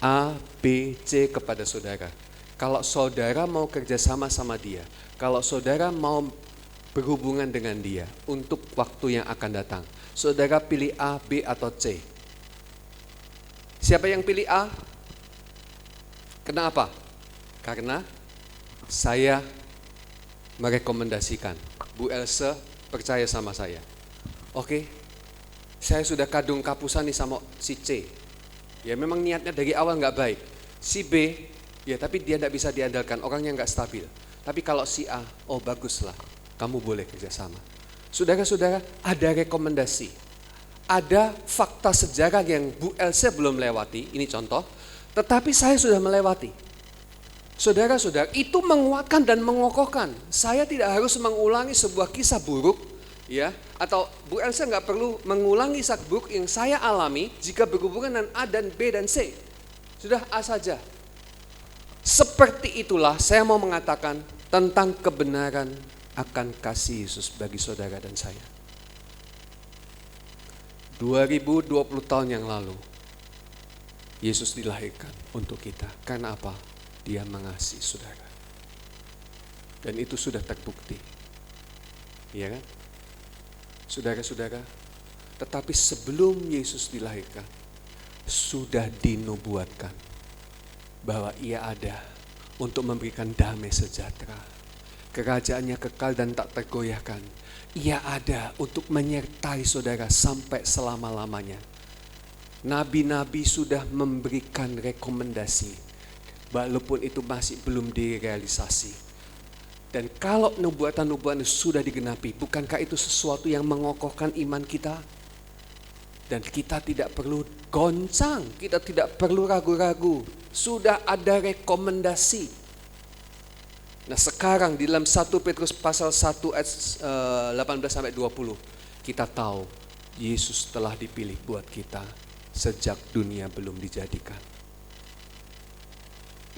A, B, C kepada saudara. Kalau saudara mau kerja sama dia, kalau saudara mau berhubungan dengan dia untuk waktu yang akan datang, saudara pilih A, B, atau C? Siapa yang pilih A? Kenapa? Karena saya merekomendasikan. Bu Elsa percaya sama saya. Oke, saya sudah kadung kapusan nih sama si C. Ya memang niatnya dari awal gak baik. Si B, ya tapi dia gak bisa diandalkan, orangnya gak stabil. Tapi kalau si A, oh baguslah, kamu boleh kerjasama. Saudara-saudara, ada rekomendasi. Ada fakta sejarah yang Bu Elsa belum lewati, ini contoh. Tetapi saya sudah melewati. Saudara-saudara, itu menguatkan dan mengokohkan. Saya tidak harus mengulangi sebuah kisah buruk Ya, atau Bu Elsa nggak perlu mengulangi sakbuk yang saya alami jika berhubungan dengan A dan B dan C. Sudah A saja. Seperti itulah saya mau mengatakan tentang kebenaran akan kasih Yesus bagi saudara dan saya. 2020 tahun yang lalu, Yesus dilahirkan untuk kita. Karena apa? Dia mengasihi saudara. Dan itu sudah terbukti. Iya kan? Saudara-saudara, tetapi sebelum Yesus dilahirkan, sudah dinubuatkan bahwa ia ada untuk memberikan damai sejahtera. Kerajaannya kekal dan tak tergoyahkan. Ia ada untuk menyertai saudara sampai selama-lamanya. Nabi-nabi sudah memberikan rekomendasi, walaupun itu masih belum direalisasi. Dan kalau nubuatan-nubuatan sudah digenapi, bukankah itu sesuatu yang mengokohkan iman kita? Dan kita tidak perlu goncang, kita tidak perlu ragu-ragu. Sudah ada rekomendasi. Nah sekarang di dalam 1 Petrus pasal 1 ayat 18-20, kita tahu Yesus telah dipilih buat kita sejak dunia belum dijadikan.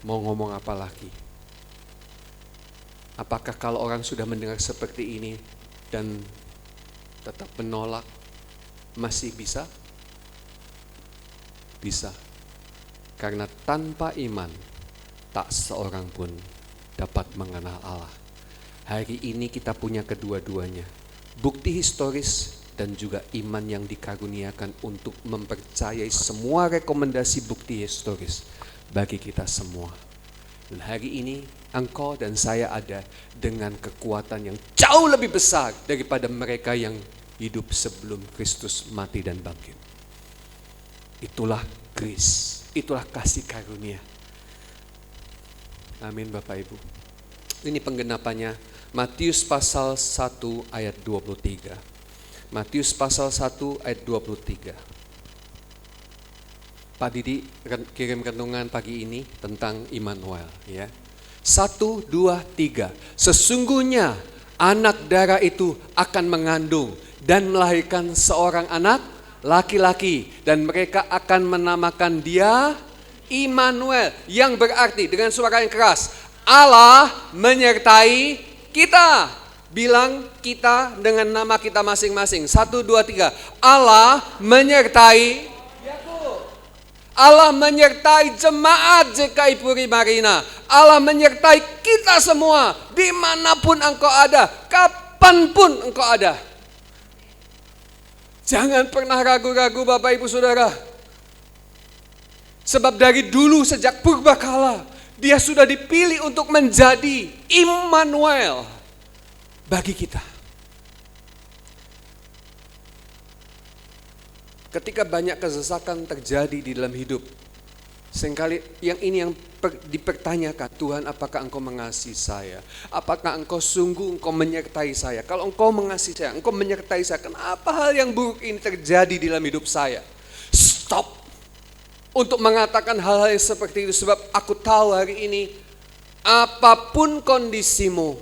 Mau ngomong apa lagi? Apakah kalau orang sudah mendengar seperti ini dan tetap menolak, masih bisa? Bisa. Karena tanpa iman, tak seorang pun dapat mengenal Allah. Hari ini kita punya kedua-duanya. Bukti historis dan juga iman yang dikaruniakan untuk mempercayai semua rekomendasi bukti historis bagi kita semua. Dan hari ini engkau dan saya ada dengan kekuatan yang jauh lebih besar daripada mereka yang hidup sebelum Kristus mati dan bangkit. Itulah grace, itulah kasih karunia. Amin Bapak Ibu. Ini penggenapannya Matius pasal 1 ayat 23. Matius pasal 1 ayat 23. Pak Didi kirim renungan pagi ini tentang Immanuel ya. 1, 2, 3. Sesungguhnya anak darah itu akan mengandung dan melahirkan seorang anak laki-laki, dan mereka akan menamakan dia Immanuel, yang berarti dengan suara yang keras, Allah menyertai kita. Bilang kita dengan nama kita masing-masing. 1, 2, 3. Allah menyertai, Allah menyertai jemaat JKI Puri Marina. Allah menyertai kita semua, dimanapun engkau ada, kapanpun engkau ada. Jangan pernah ragu-ragu Bapak Ibu Saudara. Sebab dari dulu sejak purbakala, dia sudah dipilih untuk menjadi Immanuel bagi kita. Ketika banyak kesesakan terjadi di dalam hidup, seringkali yang dipertanyakan, Tuhan apakah engkau mengasihi saya? Apakah engkau sungguh engkau menyertai saya? Kalau engkau mengasihi saya, engkau menyertai saya, kenapa hal yang buruk ini terjadi di dalam hidup saya? Stop untuk mengatakan hal-hal yang seperti itu, sebab aku tahu hari ini apapun kondisimu,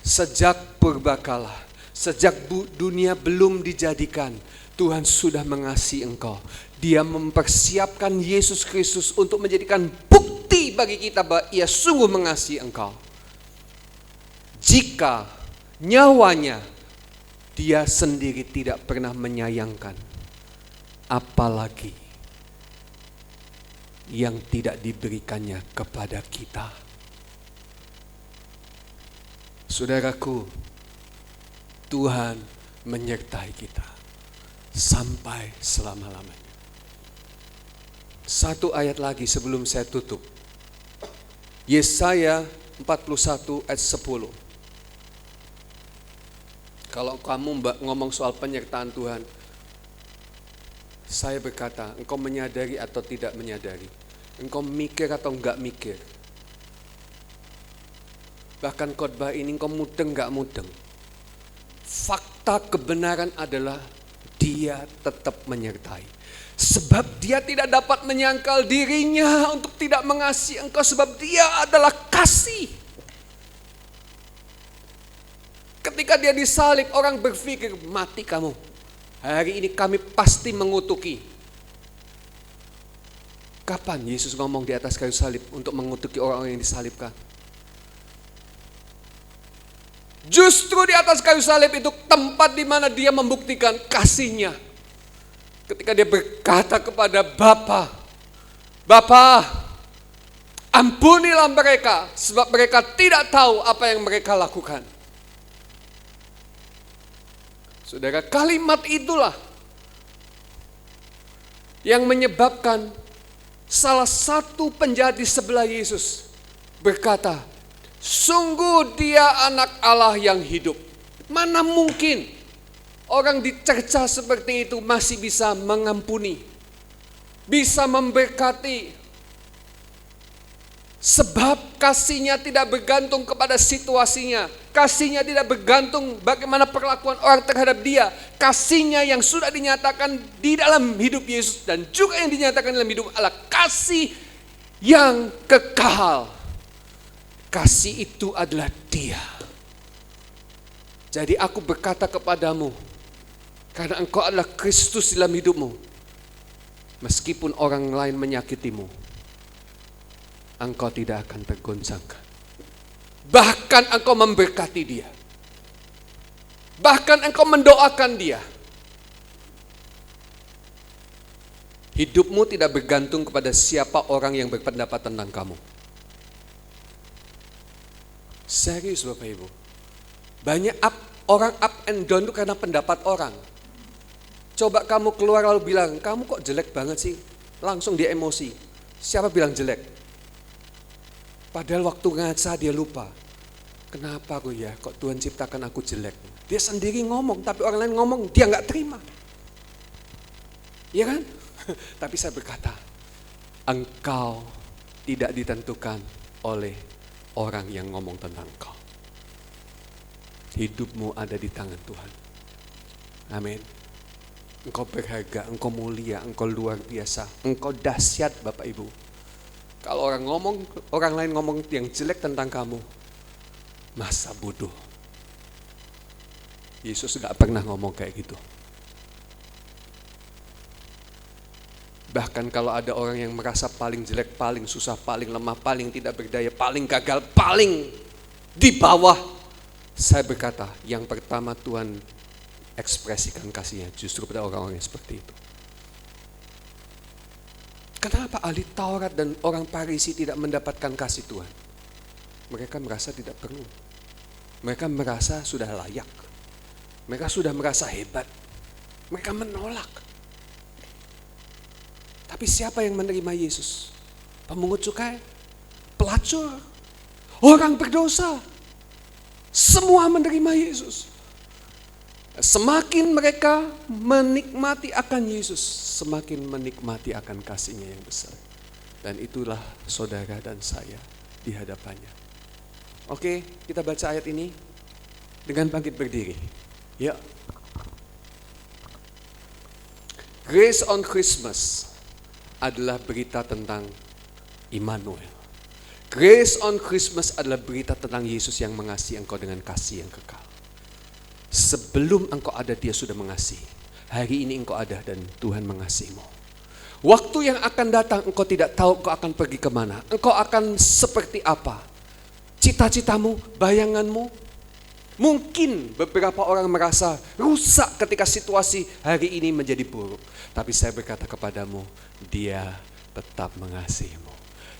sejak purbakala, sejak dunia belum dijadikan, Tuhan sudah mengasihi engkau. Dia mempersiapkan Yesus Kristus untuk menjadikan bukti bagi kita bahwa ia sungguh mengasihi engkau. Jika nyawanya dia sendiri tidak pernah menyayangkan, apalagi yang tidak diberikannya kepada kita. Saudaraku, Tuhan menyertai kita sampai selama-lamanya. Satu ayat lagi sebelum saya tutup. Yesaya 41 ayat 10. Kalau kamu ngomong soal penyertaan Tuhan, saya berkata, engkau menyadari atau tidak menyadari? Engkau mikir atau enggak mikir? Bahkan khotbah ini engkau mudeng enggak mudeng? Fakta kebenaran adalah dia tetap menyertai. Sebab dia tidak dapat menyangkal dirinya untuk tidak mengasihi engkau, sebab dia adalah kasih. Ketika dia disalib, orang berpikir, mati kamu. Hari ini kami pasti mengutuki. Kapan Yesus ngomong di atas kayu salib untuk mengutuki orang-orang yang disalibkan? Justru di atas kayu salib itu tempat di mana dia membuktikan kasihnya. Ketika dia berkata kepada Bapa, Bapa, ampunilah mereka, sebab mereka tidak tahu apa yang mereka lakukan. Saudara, kalimat itulah yang menyebabkan salah satu penjahat di sebelah Yesus berkata, sungguh dia anak Allah yang hidup. Mana mungkin orang dicerca seperti itu masih bisa mengampuni, bisa memberkati. Sebab kasihnya tidak bergantung kepada situasinya. Kasihnya tidak bergantung bagaimana perlakuan orang terhadap dia. Kasihnya yang sudah dinyatakan di dalam hidup Yesus dan juga yang dinyatakan dalam hidup Allah. Kasih yang kekal. Kasih itu adalah dia. Jadi aku berkata kepadamu, karena engkau adalah Kristus dalam hidupmu, meskipun orang lain menyakitimu, engkau tidak akan tergoncangkan. Bahkan engkau memberkati dia. Bahkan engkau mendoakan dia. Hidupmu tidak bergantung kepada siapa orang yang berpendapat tentang kamu. Serius Bapak Ibu. Banyak orang up and down itu karena pendapat orang. Coba kamu keluar lalu bilang, kamu kok jelek banget sih? Langsung dia emosi. Siapa bilang jelek? Padahal waktu ngaca dia lupa. Kenapa aku ya, kok Tuhan ciptakan aku jelek? Dia sendiri ngomong, tapi orang lain ngomong, dia gak terima. Iya kan? Tapi saya berkata, engkau tidak ditentukan oleh orang yang ngomong tentang engkau. Hidupmu ada di tangan Tuhan. Amin. Engkau berharga, engkau mulia, engkau luar biasa, engkau dahsyat Bapak Ibu. Kalau orang lain ngomong yang jelek tentang kamu, masa bodoh. Yesus gak pernah ngomong kayak gitu. Bahkan kalau ada orang yang merasa paling jelek, paling susah, paling lemah, paling tidak berdaya, paling gagal, paling di bawah, saya berkata, yang pertama Tuhan ekspresikan kasihnya justru pada orang-orang yang seperti itu. Kenapa ahli Taurat dan orang Farisi tidak mendapatkan kasih Tuhan? Mereka merasa tidak perlu. Mereka merasa sudah layak. Mereka sudah merasa hebat. Mereka menolak. Tapi siapa yang menerima Yesus? Pemungut cukai, pelacur, orang berdosa. Semua menerima Yesus. Semakin mereka menikmati akan Yesus, semakin menikmati akan kasihnya yang besar. Dan itulah saudara dan saya di hadapannya. Oke, kita baca ayat ini dengan bangkit berdiri. Ya. Grace on Christmas adalah berita tentang Immanuel. Grace on Christmas adalah berita tentang Yesus yang mengasihi engkau dengan kasih yang kekal. Sebelum engkau ada, dia sudah mengasihi. Hari ini engkau ada dan Tuhan mengasihimu. Waktu yang akan datang engkau tidak tahu engkau akan pergi kemana. Engkau akan seperti apa. Cita-citamu, bayanganmu. Mungkin beberapa orang merasa rusak ketika situasi hari ini menjadi buruk. Tapi saya berkata kepadamu, dia tetap mengasihimu.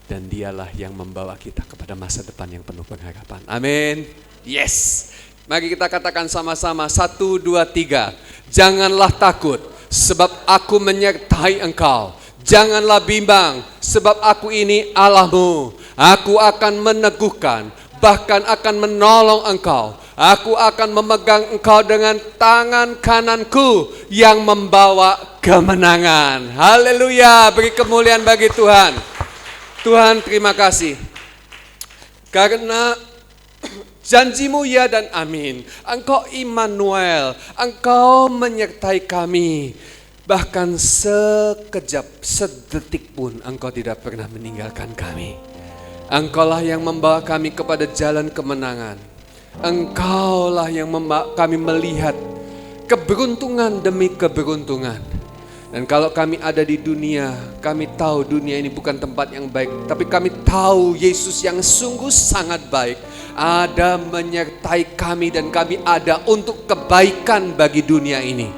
Dan dialah yang membawa kita kepada masa depan yang penuh pengharapan. Amin. Yes. Mari kita katakan sama-sama, 1, 2, 3. Janganlah takut, sebab aku menyertai engkau. Janganlah bimbang, sebab aku ini Allahmu. Aku akan meneguhkan, bahkan akan menolong engkau. Aku akan memegang engkau dengan tangan kananku yang membawa kemenangan. Haleluya, beri kemuliaan bagi Tuhan. Tuhan terima kasih. Karena janjimu ya dan amin. Engkau Immanuel, engkau menyertai kami. Bahkan sekejap, sedetik pun engkau tidak pernah meninggalkan kami. Engkaulah yang membawa kami kepada jalan kemenangan. Engkaulah yang kami melihat keberuntungan demi keberuntungan. Dan kalau kami ada di dunia, kami tahu dunia ini bukan tempat yang baik. Tapi kami tahu Yesus yang sungguh sangat baik ada menyertai kami, dan kami ada untuk kebaikan bagi dunia ini.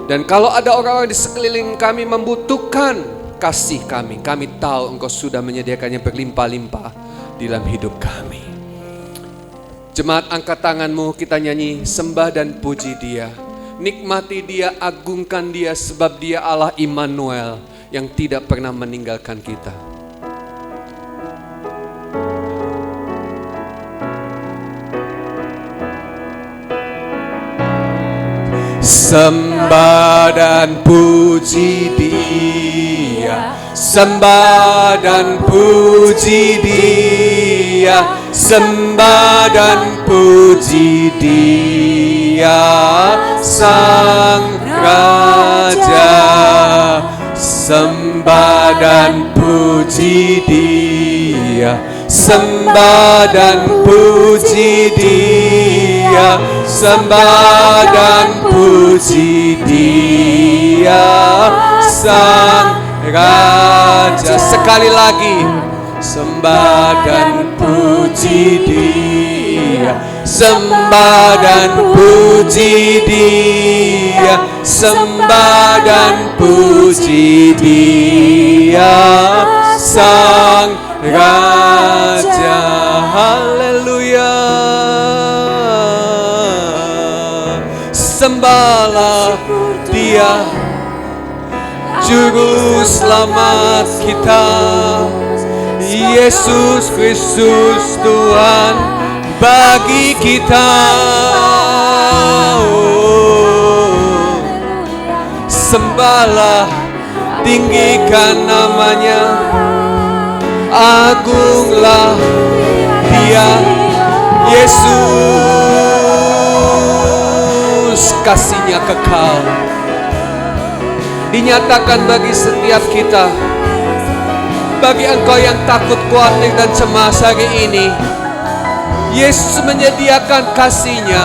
Dan kalau ada orang-orang di sekeliling kami membutuhkan kasih kami tahu Engkau sudah menyediakannya berlimpah-limpah dalam hidup kami. Jemaat, angkat tanganmu, kita nyanyi sembah dan puji Dia. Nikmati Dia, agungkan Dia, sebab Dia Allah Immanuel yang tidak pernah meninggalkan kita. Sembah dan puji Dia, sembah dan puji Dia, sembah dan puji Dia, Sang Raja. Sembah dan puji Dia, sembah dan puji Dia, sembah dan puji Dia, Sang Raja. Sekali lagi, sembah dan puji Dia, sembah dan puji Dia, sembah dan puji Dia, Sang Raja. Haleluya. Sembahlah Dia, Juru Selamat kita, Yesus Kristus Tuhan bagi kita. Sembahlah, tinggikan namanya, agunglah Dia, Yesus. Kasih-Nya kekal dinyatakan bagi setiap kita. Bagi engkau yang takut, khawatir, dan cemas hari ini, Yesus menyediakan kasih-Nya,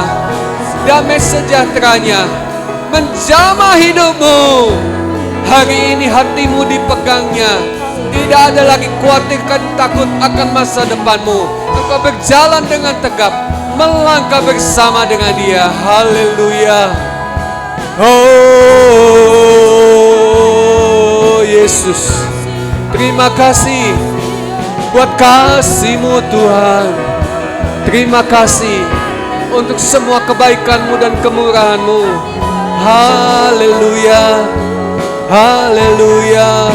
damai sejahteranya menjamah hidupmu. Hari ini hatimu dipegangnya. Tidak ada lagi khawatir dan takut akan masa depanmu. Engkau berjalan dengan tegap, melangkah bersama dengan Dia. Haleluya. Oh Yesus, terima kasih buat kasih-Mu Tuhan. Terima kasih untuk semua kebaikan-Mu dan kemurahan-Mu. Haleluya, haleluya.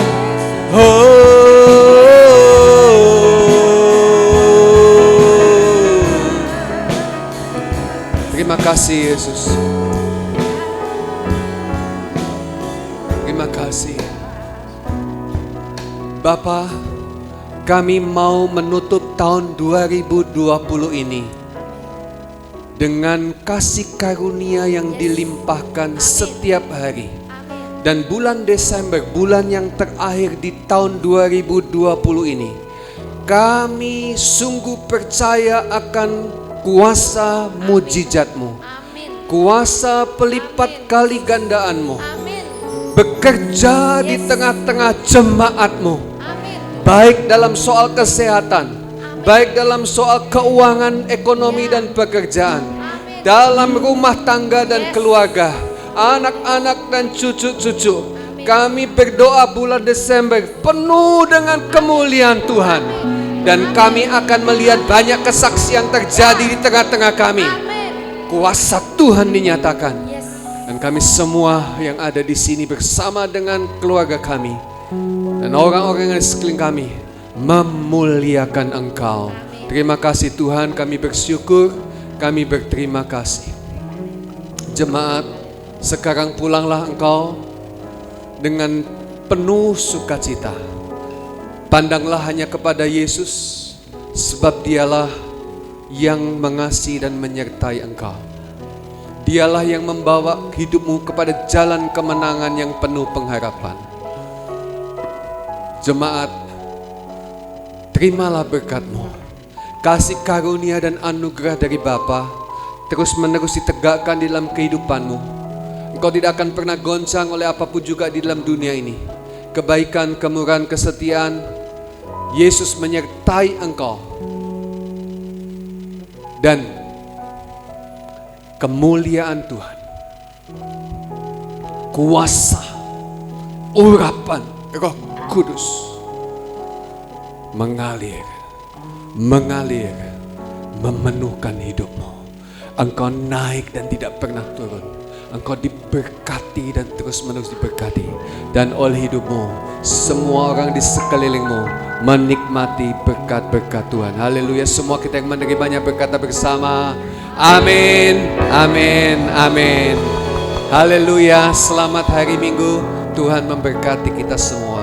Terima kasih Yesus. Terima kasih Bapa. Kami mau menutup tahun 2020 ini dengan kasih karunia yang dilimpahkan setiap hari. Dan bulan Desember, bulan yang terakhir di tahun 2020 ini, kami sungguh percaya akan kuasa mujizat-Mu, kuasa pelipat kali gandaan-Mu, bekerja di tengah-tengah jemaat-Mu, baik dalam soal kesehatan, baik dalam soal keuangan, ekonomi, dan pekerjaan, dalam rumah tangga dan keluarga, anak-anak dan cucu-cucu. Kami berdoa bulan Desember penuh dengan kemuliaan Tuhan. Dan kami akan melihat banyak kesaksian terjadi di tengah-tengah kami. Kuasa Tuhan dinyatakan. Dan kami semua yang ada di sini bersama dengan keluarga kami dan orang-orang yang di sekeliling kami memuliakan Engkau. Terima kasih Tuhan, kami bersyukur, kami berterima kasih. Jemaat, sekarang pulanglah engkau dengan penuh sukacita. Pandanglah hanya kepada Yesus, sebab Dialah yang mengasihi dan menyertai engkau. Dialah yang membawa hidupmu kepada jalan kemenangan yang penuh pengharapan. Jemaat, terimalah berkat-Mu, kasih karunia dan anugerah dari Bapa, terus-menerus ditegakkan di dalam kehidupanmu. Engkau tidak akan pernah goncang oleh apapun juga di dalam dunia ini. Kebaikan, kemurahan, kesetiaan Yesus menyertai engkau. Dan kemuliaan Tuhan, kuasa, urapan Roh Kudus mengalir, memenuhkan hidupmu. Engkau naik dan tidak pernah turun. Engkau diberkati dan terus-menerus diberkati. Dan oleh hidupmu, semua orang di sekelilingmu menikmati berkat-berkat Tuhan. Haleluya. Semua kita yang menerimanya berkata bersama, amin, amin, amin. Haleluya. Selamat hari Minggu. Tuhan memberkati kita semua.